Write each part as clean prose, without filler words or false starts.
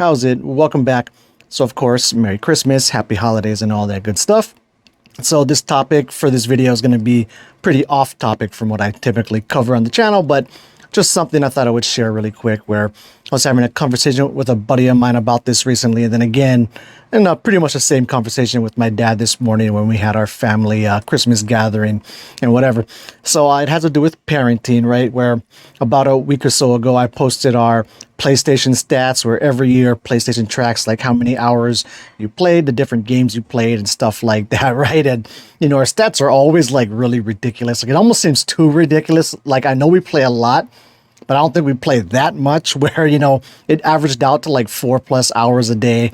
How's it? Welcome back. So, of course, Merry Christmas, Happy Holidays, and all that good stuff. So, this topic for this video is going to be pretty off topic from what I typically cover on the channel, but just something I thought I would share really quick, where I was having a conversation with a buddy of mine about this recently, and then again, and pretty much the same conversation with my dad this morning when we had our family Christmas gathering and whatever. So it has to do with parenting, right? Where about a week or so ago, I posted our PlayStation stats, where every year PlayStation tracks like how many hours you played, the different games you played, and stuff like that, right? And our stats are always like really ridiculous. Like, it almost seems too ridiculous. Like, I know we play a lot, but I don't think we play that much, where it averaged out to like 4+ hours a day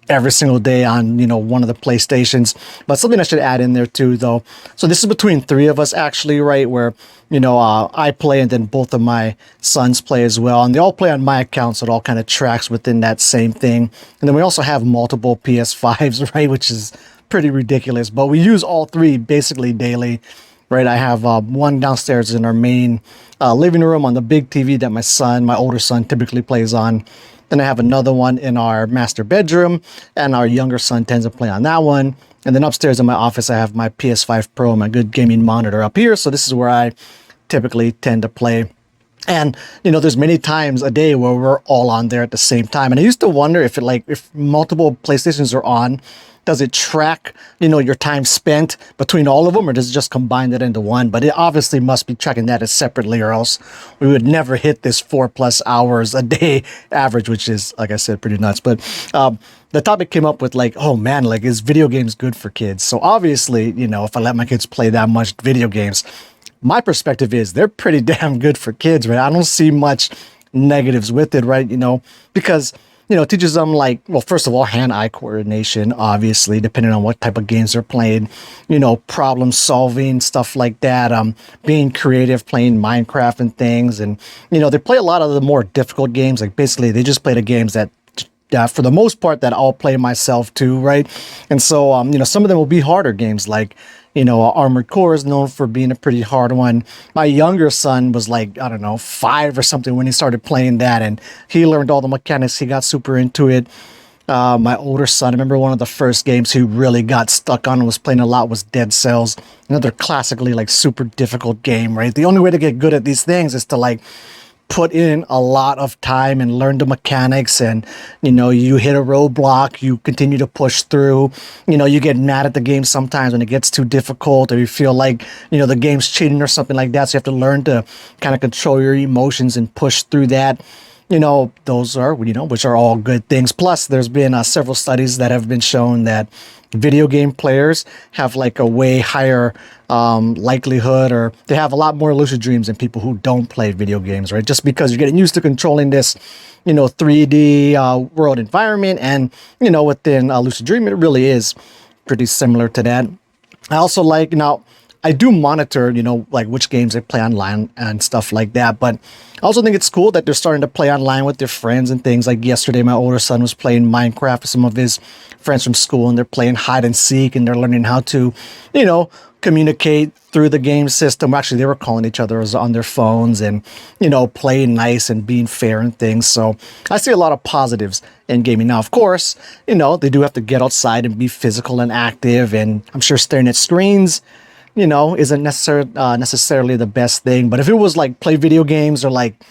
every single day on one of the PlayStations. But something I should add in there too, though. So this is between three of us, actually, right? Where I play, and then both of my sons play as well, and they all play on my account, so it all kind of tracks within that same thing. And then we also have multiple PS5s, right? Which is pretty ridiculous, but we use all three basically daily, right? I have one downstairs in our main living room on the big TV that my older son, typically plays on. Then I have another one in our master bedroom, and our younger son tends to play on that one. And then upstairs in my office, I have my PS5 Pro, my good gaming monitor up here. So this is where I typically tend to play. And, there's many times a day where we're all on there at the same time. And I used to wonder if if multiple PlayStations are on, does it track, your time spent between all of them, or does it just combine that into one? But it obviously must be tracking that as separately, or else we would never hit this 4+ hours a day average, which is, like I said, pretty nuts. But the topic came up with like, oh man, like, is video games good for kids? So obviously, if I let my kids play that much video games, my perspective is they're pretty damn good for kids, right? I don't see much negatives with it, right? Because it teaches them, like, well, first of all, hand-eye coordination, obviously, depending on what type of games they're playing, problem solving, stuff like that, being creative, playing Minecraft and things. And, they play a lot of the more difficult games. Like, basically, they just play the games that, for the most part, that I'll play myself too, right? And so, some of them will be harder games, like, Armored Core is known for being a pretty hard one. My younger son was like, I don't know, 5 or something when he started playing that, and he learned all the mechanics. He got super into it. My older son, I remember one of the first games he really got stuck on and was playing a lot was Dead Cells. Another classically, like, super difficult game, right? The only way to get good at these things is to, like, put in a lot of time and learn the mechanics, and you hit a roadblock, you continue to push through. You get mad at the game sometimes when it gets too difficult, or you feel like the game's cheating or something like that, so you have to learn to kind of control your emotions and push through that. Those are, which are all good things. Plus, there's been several studies that have been shown that video game players have like a way higher likelihood, or they have a lot more lucid dreams than people who don't play video games, right? Just because you're getting used to controlling this, 3D world environment, and, within lucid dream, it really is pretty similar to that. I also like, now, I do monitor, like which games they play online and stuff like that. But I also think it's cool that they're starting to play online with their friends and things. Like yesterday, my older son was playing Minecraft with some of his friends from school, and they're playing hide and seek, and they're learning how to, communicate through the game system. Actually, they were calling each other on their phones and, playing nice and being fair and things. So I see a lot of positives in gaming. Now, of course, they do have to get outside and be physical and active. And I'm sure staring at screens, isn't necessarily the best thing. But if it was like play video games, or like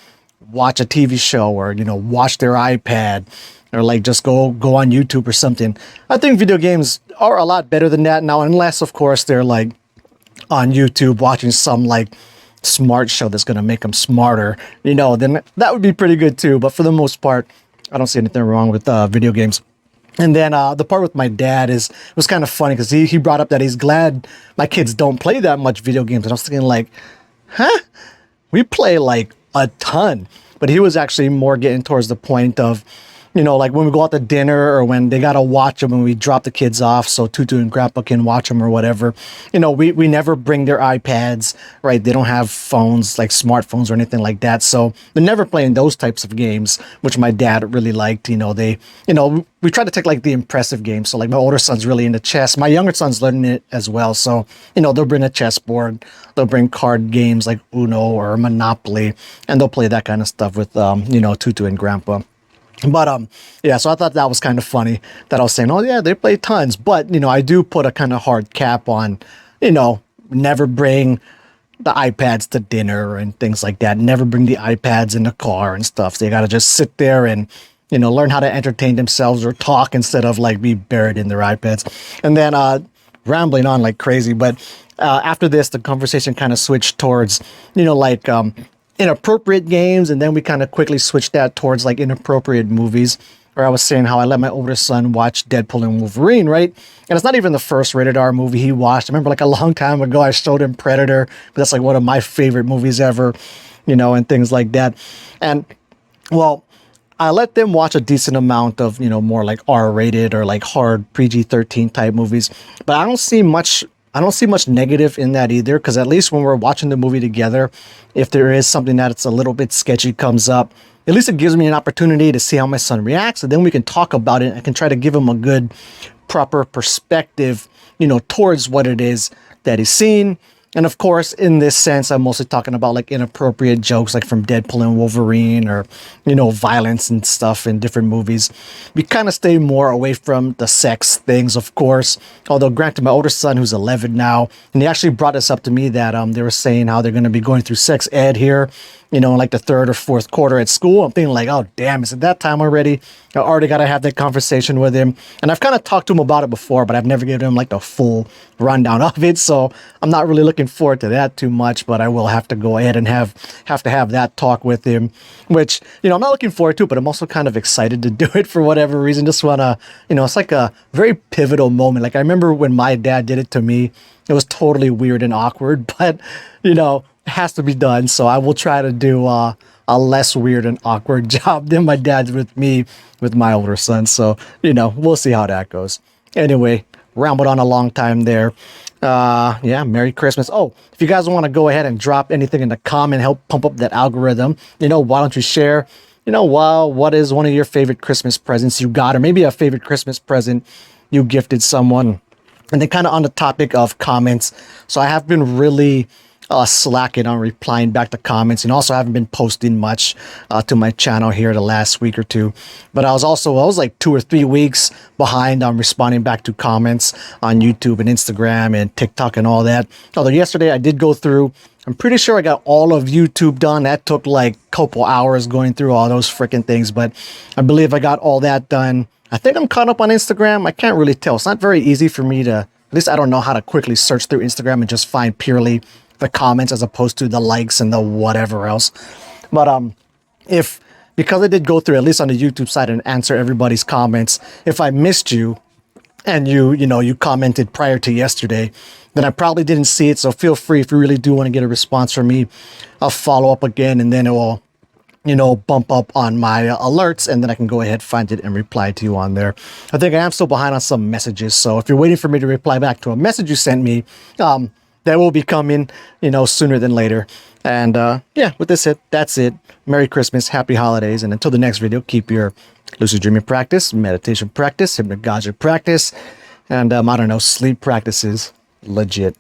watch a TV show, or, watch their iPad, or like just go on YouTube or something, I think video games are a lot better than that now, unless, of course, they're like on YouTube watching some like smart show that's going to make them smarter, then that would be pretty good too. But for the most part, I don't see anything wrong with video games. And then the part with my dad was kind of funny, because he brought up that he's glad my kids don't play that much video games. And I was thinking, like, huh? We play like a ton. But he was actually more getting towards the point of, like when we go out to dinner, or when they got to watch them when we drop the kids off, so Tutu and Grandpa can watch them or whatever. We never bring their iPads, right? They don't have phones, like smartphones or anything like that. So they're never playing those types of games, which my dad really liked. We try to take like the impressive games. So like my older son's really into chess. My younger son's learning it as well. So, they'll bring a chessboard, they'll bring card games like Uno or Monopoly, and they'll play that kind of stuff with, Tutu and Grandpa. But yeah, so I thought that was kind of funny that I was saying, oh yeah, they play tons. But I do put a kind of hard cap on, never bring the iPads to dinner and things like that. Never bring the iPads in the car and stuff. So you got to just sit there and learn how to entertain themselves or talk instead of like be buried in their iPads. And then rambling on like crazy, but after this, the conversation kind of switched towards like inappropriate games, and then we kind of quickly switched that towards like inappropriate movies. Where I was saying how I let my older son watch Deadpool and Wolverine, right? And it's not even the first rated R movie he watched. I remember like a long time ago, I showed him Predator, but that's like one of my favorite movies ever, and things like that. And well, I let them watch a decent amount of, more like R-rated or like hard PG-13 type movies, but I don't see much negative in that either, because at least when we're watching the movie together, if there is something that it's a little bit sketchy comes up, at least it gives me an opportunity to see how my son reacts, and then we can talk about it. I can try to give him a good, proper perspective, towards what it is that he's seen. And of course, in this sense, I'm mostly talking about like inappropriate jokes, like from Deadpool and Wolverine, or, violence and stuff in different movies. We kind of stay more away from the sex things, of course. Although, granted, my older son, who's 11 now, and he actually brought this up to me that they were saying how they're going to be going through sex ed here, in like the third or fourth quarter at school. I'm thinking like, oh, damn, is it that time already? I already got to have that conversation with him. And I've kind of talked to him about it before, but I've never given him like the full rundown of it. So I'm not really looking forward to that too much, but I will have to go ahead and have to have that talk with him, which, I'm not looking forward to, but I'm also kind of excited to do it for whatever reason. Just want to, it's like a very pivotal moment. Like I remember when my dad did it to me, it was totally weird and awkward, but, it has to be done. So I will try to do a less weird and awkward job than my dad's with me, with my older son. So, we'll see how that goes. Anyway, rambled on a long time there. Yeah, Merry Christmas. Oh, if you guys want to go ahead and drop anything in the comment, help pump up that algorithm, why don't you share, what is one of your favorite Christmas presents you got, or maybe a favorite Christmas present you gifted someone. And then kind of on the topic of comments. So I have been really slacking on replying back to comments, and also haven't been posting much to my channel here the last week or two. But I was like 2 or 3 weeks behind on responding back to comments on YouTube and Instagram and TikTok and all that. Although yesterday I did go through, I'm pretty sure I got all of YouTube done. That took like a couple hours going through all those freaking things, but I believe I got all that done. I think I'm caught up on Instagram. I can't really tell. It's not very easy for me to, at least I don't know how to quickly search through Instagram and just find purely the comments as opposed to the likes and the whatever else. But because I did go through, at least on the YouTube side, and answer everybody's comments, if I missed you and you commented prior to yesterday, then I probably didn't see it. So feel free, if you really do want to get a response from me, I'll follow up again, and then it will bump up on my alerts, and then I can go ahead, find it, and reply to you on there. I think I am still behind on some messages, so if you're waiting for me to reply back to a message you sent me, that will be coming, sooner than later. And yeah, with this that's it. Merry Christmas, Happy Holidays, and until the next video, keep your lucid dreaming practice, meditation practice, hypnagogic practice, and I don't know, sleep practices legit.